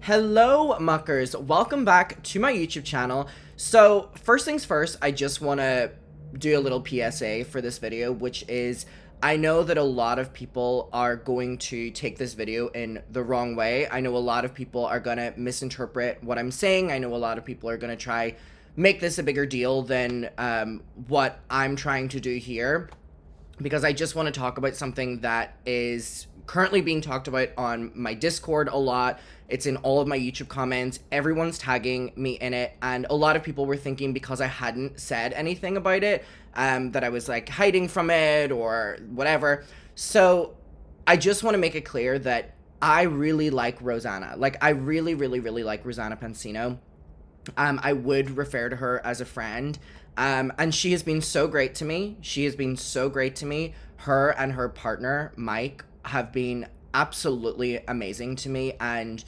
Hello, muckers. Welcome back to my YouTube channel. So, first things first, I just want to do a little PSA for this video, which is I know that a lot of people are going to take this video in the wrong way. I know a lot of people are going to misinterpret what I'm saying. I know a lot of people are going to try make this a bigger deal than what I'm trying to do here, because I just want to talk about something that is currently being talked about on my Discord a lot. It's in all of my YouTube comments. Everyone's tagging me in it, and a lot of people were thinking because I hadn't said anything about it, that I was like hiding from it or whatever. So I just want to make it clear that I really like Rosanna. Like, I really, really, really like Rosanna Pansino. I would refer to her as a friend. And she has been so great to me. She has been so great to me. Her and her partner, Mike, have been absolutely amazing to me. And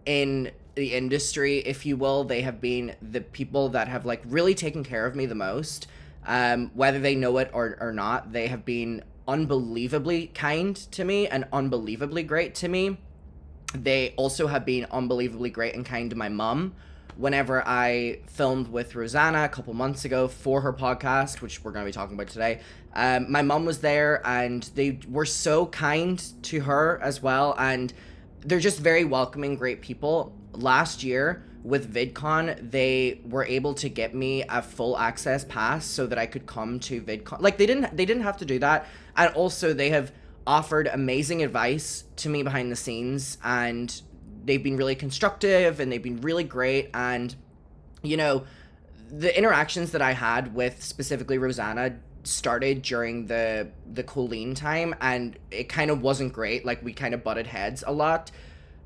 in the industry, if you will, they have been the people that have like really taken care of me the most. Whether they know it or not, they have been unbelievably kind to me and unbelievably great to me. They also have been unbelievably great and kind to my mom. Whenever I filmed with Rosanna a couple months ago for her podcast, which we're going to be talking about today, my mom was there and they were so kind to her as well. And they're just very welcoming, great people. Last year with VidCon, they were able to get me a full access pass so that I could come to VidCon. Like, they didn't have to do that. And also they have offered amazing advice to me behind the scenes, and they've been really constructive and they've been really great. And, you know, the interactions that I had with specifically Rosanna started during the Colleen time, and it kind of wasn't great. Like, we kind of butted heads a lot.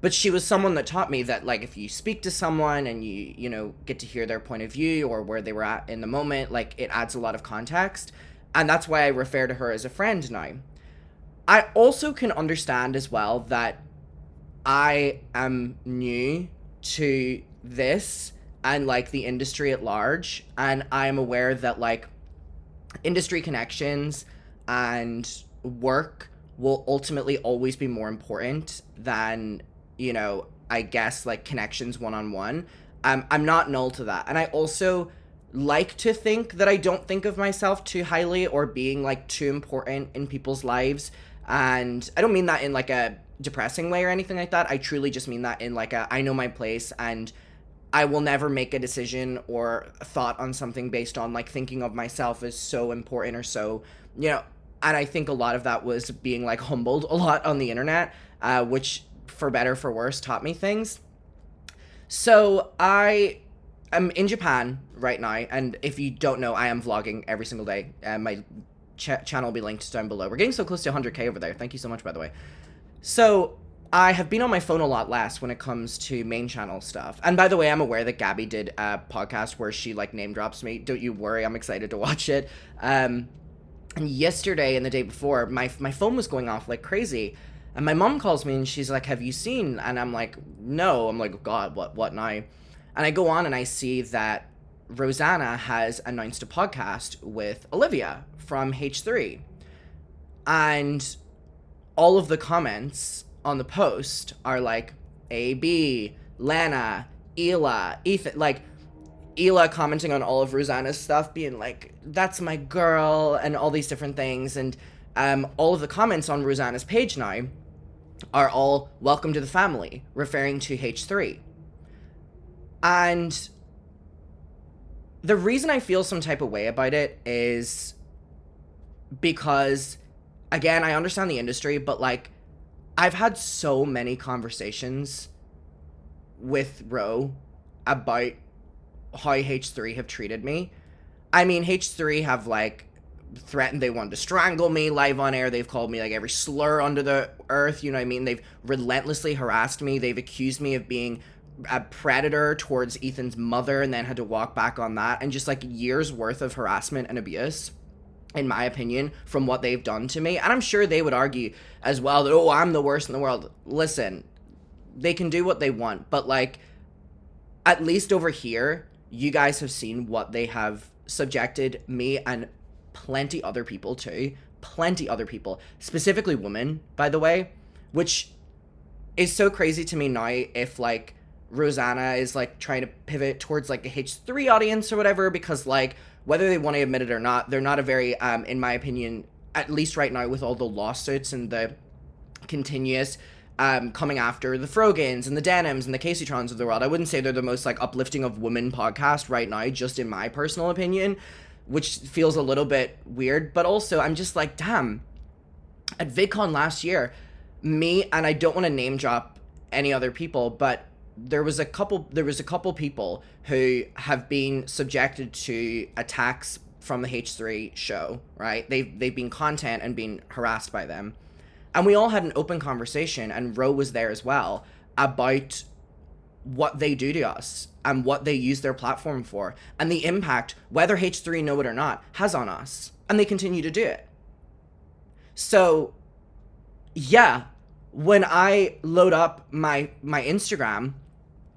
But she was someone that taught me that, like, if you speak to someone and you know, get to hear their point of view or where they were at in the moment, like, it adds a lot of context. And that's why I refer to her as a friend now. I also can understand as well that I am new to this and like the industry at large, and I'm aware that like industry connections and work will ultimately always be more important than, you know, I guess like connections one-on-one. I'm not null to that. And I also like to think that I don't think of myself too highly or being like too important in people's lives. And I don't mean that in like a depressing way or anything like that. I truly just mean that in like a, I know my place, and I will never make a decision or a thought on something based on like thinking of myself as so important or so, you know. And I think a lot of that was being like humbled a lot on the internet, which for better for worse taught me things. So I am in Japan right now, and if you don't know, I am vlogging every single day. My channel will be linked down below. We're getting so close to 100k over there. Thank you so much, by the way. So I have been on my phone a lot less when it comes to main channel stuff. And by the way, I'm aware that Gabby did a podcast where she like name drops me. Don't you worry, I'm excited to watch it. And yesterday and the day before, my phone was going off like crazy. And my mom calls me and she's like, "Have you seen?" And I'm like, "No." I'm like, "God, what now?" And I go on and I see that Rosanna has announced a podcast with Olivia from H3. And all of the comments on the post are like AB, Lana, Ela, Ethan, like Ela commenting on all of Rosanna's stuff, being like, "That's my girl," and all these different things. And all of the comments on Rosanna's page now are all "welcome to the family," referring to H3. And the reason I feel some type of way about it is because, again, I understand the industry, but like, I've had so many conversations with Ro about how H3 have treated me. I mean, H3 have like threatened they wanted to strangle me live on air. They've called me like every slur under the earth, you know what I mean? They've relentlessly harassed me. They've accused me of being a predator towards Ethan's mother and then had to walk back on that, and just like years worth of harassment and abuse, in my opinion, from what they've done to me. And I'm sure they would argue as well that, "Oh, I'm the worst in the world." Listen, they can do what they want, but like, at least over here, you guys have seen what they have subjected me and plenty other people to. Plenty other people, specifically women, by the way, which is so crazy to me now. If like Rosanna is like trying to pivot towards like a H3 audience or whatever, because like whether they want to admit it or not, they're not a very in my opinion, at least right now with all the lawsuits and the continuous coming after the Frogans and the Denims and the Caseytrons of the world, I wouldn't say they're the most like uplifting of women podcast right now, just in my personal opinion, which feels a little bit weird. But also I'm just like, damn, at VidCon last year, me, and I don't want to name drop any other people, but there was a couple people who have been subjected to attacks from the H3 show, right? They've been content and been harassed by them. And we all had an open conversation, and Ro was there as well, about what they do to us and what they use their platform for, and the impact, whether H3 know it or not, has on us. And they continue to do it. So, yeah, when I load up my Instagram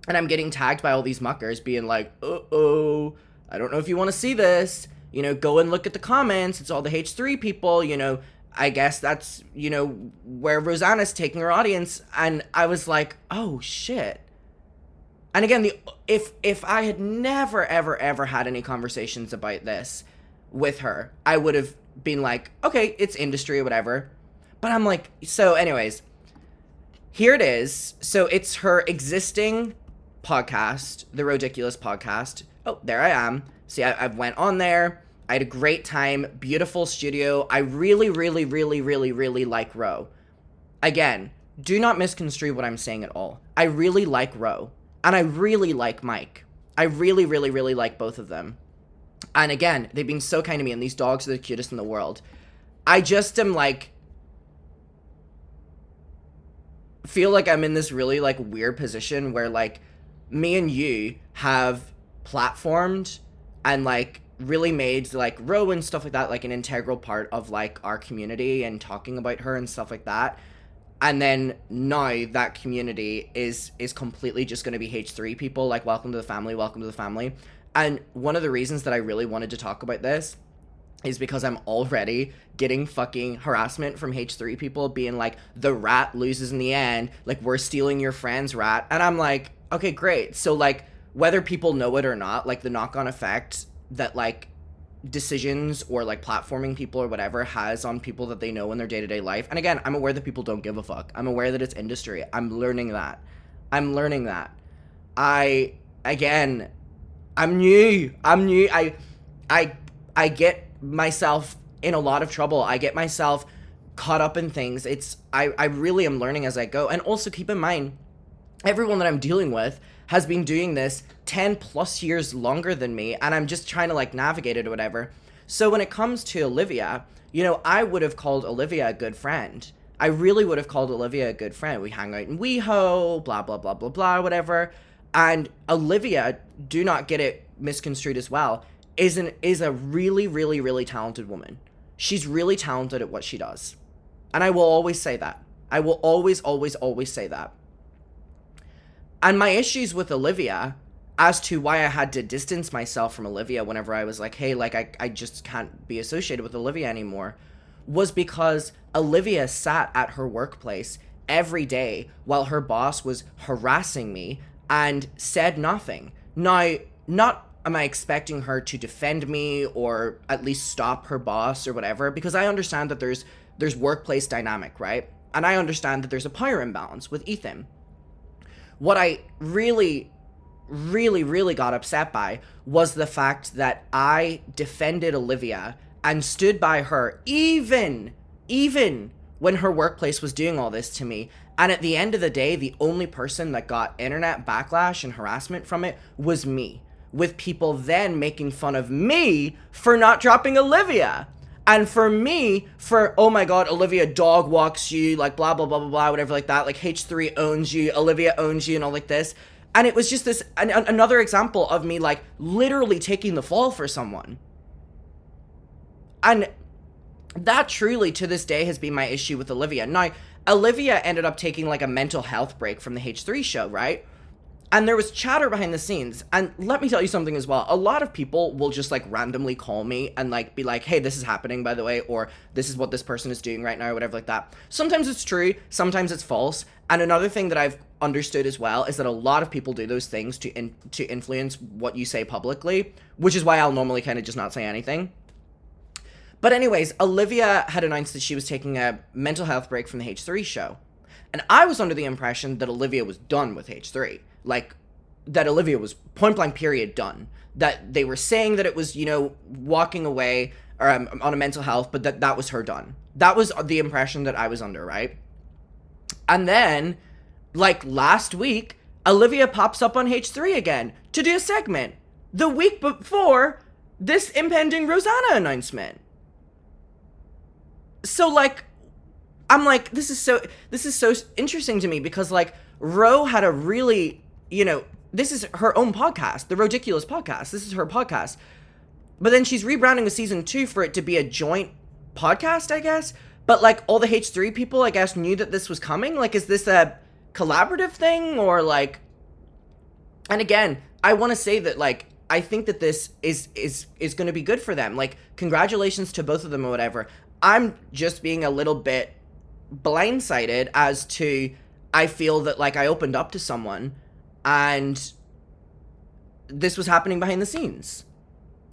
and I'm getting tagged by all these muckers being like, uh-oh, I don't know if you want to see this, you know, go and look at the comments, it's all the H3 people, you know, I guess that's, you know, where Rosanna's taking her audience. And I was like, oh shit. And again, if I had never, ever had any conversations about this with her, I would have been like, okay, it's industry or whatever. But I'm like, so anyways, here it is. So it's her existing podcast, the Ridiculous podcast. Oh, there I am. See, I went on there. I had a great time. Beautiful studio. I really like Ro. Again, do not misconstrue what I'm saying at all. I really like Ro. And I really like Mike. I really like both of them. And again, they've been so kind to me, and these dogs are the cutest in the world. I just am like, feel like I'm in this really like weird position where like me and you have platformed and like really made like Ro and stuff like that like an integral part of like our community and talking about her and stuff like that. And then now that community is completely just going to be H3 people, like welcome to the family. And one of the reasons that I really wanted to talk about this is because I'm already getting fucking harassment from H3 people being like, the rat loses in the end, like we're stealing your friend's rat. And I'm like, okay, great. So like whether people know it or not, like the knock-on effect that like decisions or like platforming people or whatever has on people that they know in their day-to-day life. And again, I'm aware that people don't give a fuck. I'm aware that it's industry. I'm learning that. I'm new. I get myself in a lot of trouble. I get myself caught up in things. I really am learning as I go. And also keep in mind, everyone that I'm dealing with has been doing this 10 plus years longer than me, and I'm just trying to like navigate it or whatever. So when it comes to Olivia, you know, I would have called Olivia a good friend. I really would have called Olivia a good friend. We hang out in WeHo, blah, blah, blah, blah, blah, whatever. And Olivia, do not get it misconstrued as well, is a really talented woman. She's really talented at what she does. And I will always say that. I will always say that. And my issues with Olivia, as to why I had to distance myself from Olivia whenever I was like, hey, like, I just can't be associated with Olivia anymore, was because Olivia sat at her workplace every day while her boss was harassing me and said nothing. Now, not am I expecting her to defend me or at least stop her boss or whatever, because I understand that there's workplace dynamic, right? And I understand that there's a power imbalance with Ethan. What I really got upset by was the fact that I defended Olivia and stood by her even when her workplace was doing all this to me. And at the end of the day, the only person that got internet backlash and harassment from it was me, with people then making fun of me for not dropping Olivia. And for me, oh my god, Olivia dog walks you, like blah, blah, blah, blah, blah, whatever like that, like H3 owns you, Olivia owns you, and all like this. And it was just this, another example of me like literally taking the fall for someone. And that truly to this day has been my issue with Olivia. Now, Olivia ended up taking like a mental health break from the H3 show, right? And there was chatter behind the scenes. And let me tell you something as well. A lot of people will just like randomly call me and like be like, hey, this is happening, by the way, or this is what this person is doing right now, or whatever like that. Sometimes it's true, sometimes it's false. And another thing that I've understood as well is that a lot of people do those things to influence what you say publicly, which is why I'll normally kind of just not say anything. But anyways, Olivia had announced that she was taking a mental health break from the H3 show. And I was under the impression that Olivia was done with H3. Like, that Olivia was point blank period done. That they were saying that it was, you know, walking away or on a mental health, but that was her done. That was the impression that I was under, right? And then, like last week, Olivia pops up on H3 again to do a segment the week before this impending Rosanna announcement. So, like, I'm like, this is so interesting to me because, like, Ro had a really, you know, this is her own podcast, the Ridiculous podcast. This is her podcast. But then she's rebranding a season 2 for it to be a joint podcast, I guess. But, like, all the H3 people, I guess, knew that this was coming. Like, is this a collaborative thing or, like... And again, I want to say that, like, I think that this is going to be good for them. Like, congratulations to both of them or whatever. I'm just being a little bit blindsided as to... I feel that, like, I opened up to someone and this was happening behind the scenes.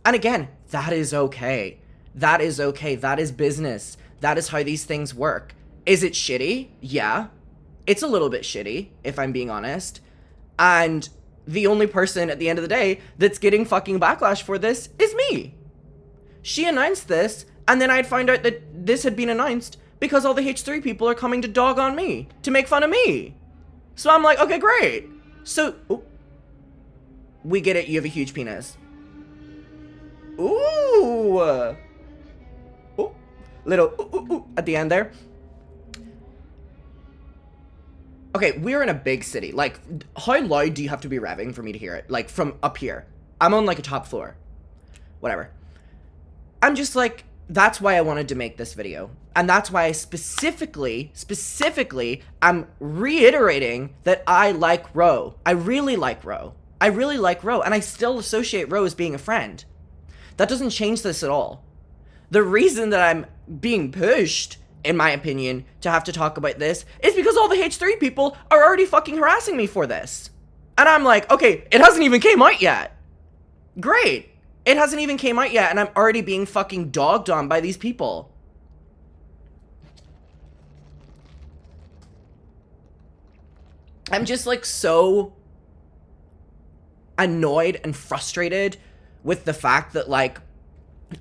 And again, that is okay. That is okay. That is business. That is how these things work. Is it shitty? Yeah. It's a little bit shitty, if I'm being honest. And the only person at the end of the day that's getting fucking backlash for this is me. She announced this, and then I'd find out that this had been announced because all the H3 people are coming to dog on me, to make fun of me. So I'm like, okay, great. So, we get it, you have a huge penis. Ooh. Ooh. Little ooh at the end there. Okay, we're in a big city. Like, how loud do you have to be revving for me to hear it? Like, from up here. I'm on, like, a top floor. Whatever. I'm just like, that's why I wanted to make this video. And that's why I specifically, I'm reiterating that I like Ro. I really like Ro. I really like Ro. And I still associate Ro as being a friend. That doesn't change this at all. The reason that I'm being pushed, in my opinion, to have to talk about this is because all the H3 people are already fucking harassing me for this. And I'm like, okay, it hasn't even came out yet. Great. It hasn't even came out yet and I'm already being fucking dogged on by these people. I'm just like so annoyed and frustrated with the fact that, like,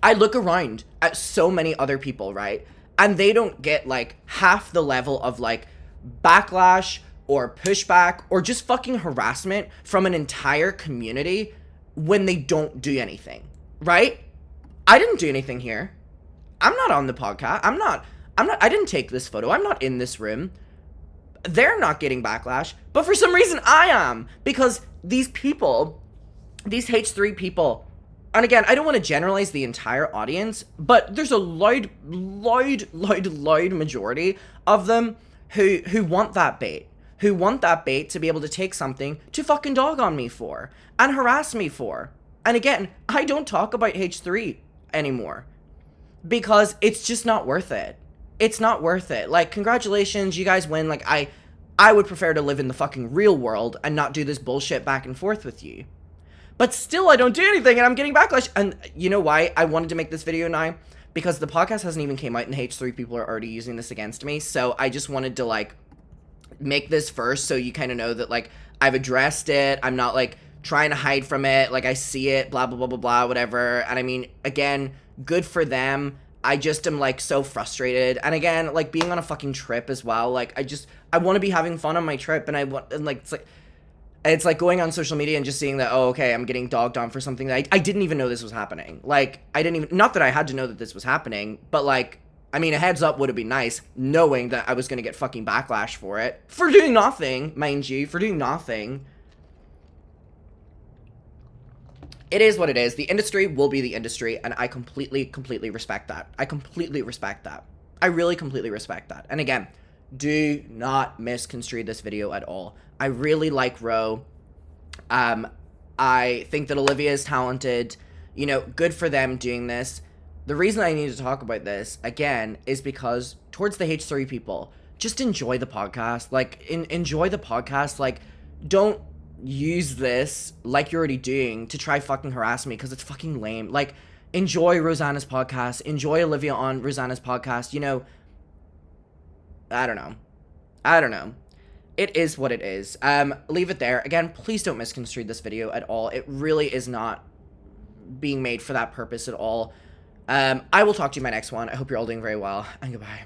I look around at so many other people, right? And they don't get, like, half the level of, like, backlash or pushback or just fucking harassment from an entire community when they don't do anything, right? I didn't do anything here. I'm not on the podcast. I didn't take this photo. I'm not in this room. They're not getting backlash, but for some reason I am, because these people, these H3 people, and again, I don't want to generalize the entire audience, but there's a loud majority of them who want that bait. Who want that bait to be able to take something to fucking dog on me for and harass me for. And again, I don't talk about H3 anymore because it's just not worth it. It's not worth it. Like, congratulations, you guys win. Like, I would prefer to live in the fucking real world and not do this bullshit back and forth with you. But still, I don't do anything and I'm getting backlash. And you know why I wanted to make this video now? Because the podcast hasn't even came out and the H3 people are already using this against me. So I just wanted to, like, make this first so you kind of know that, like, I've addressed it. I'm not, like, trying to hide from it. Like, I see it, blah, blah, blah, blah, blah, whatever. And I mean, again, good for them. I just am, like, so frustrated. And again, like, being on a fucking trip as well. Like, I want to be having fun on my trip. And like, it's like going on social media and just seeing that, oh, okay, I'm getting dogged on for something that I didn't even know this was happening. Like, I didn't even, not that I had to know that this was happening, but, like, I mean, a heads up would have been nice, knowing that I was going to get fucking backlash for it. For doing nothing, mind you, for doing nothing. It is what it is. The industry will be the industry, and I completely respect that. I completely respect that. I really completely respect that. And again, do not misconstrue this video at all. I really like Ro. I think that Olivia is talented. You know, good for them doing this. The reason I need to talk about this, again, is because towards the H3 people, just enjoy the podcast. Like, enjoy the podcast. Like, don't use this, like you're already doing, to try fucking harass me, because it's fucking lame. Like, enjoy Rosanna's podcast. Enjoy Olivia on Rosanna's podcast. You know, I don't know. I don't know. It is what it is. Leave it there. Again, please don't misconstrue this video at all. It really is not being made for that purpose at all. I will talk to you in my next one. I hope you're all doing very well, and goodbye.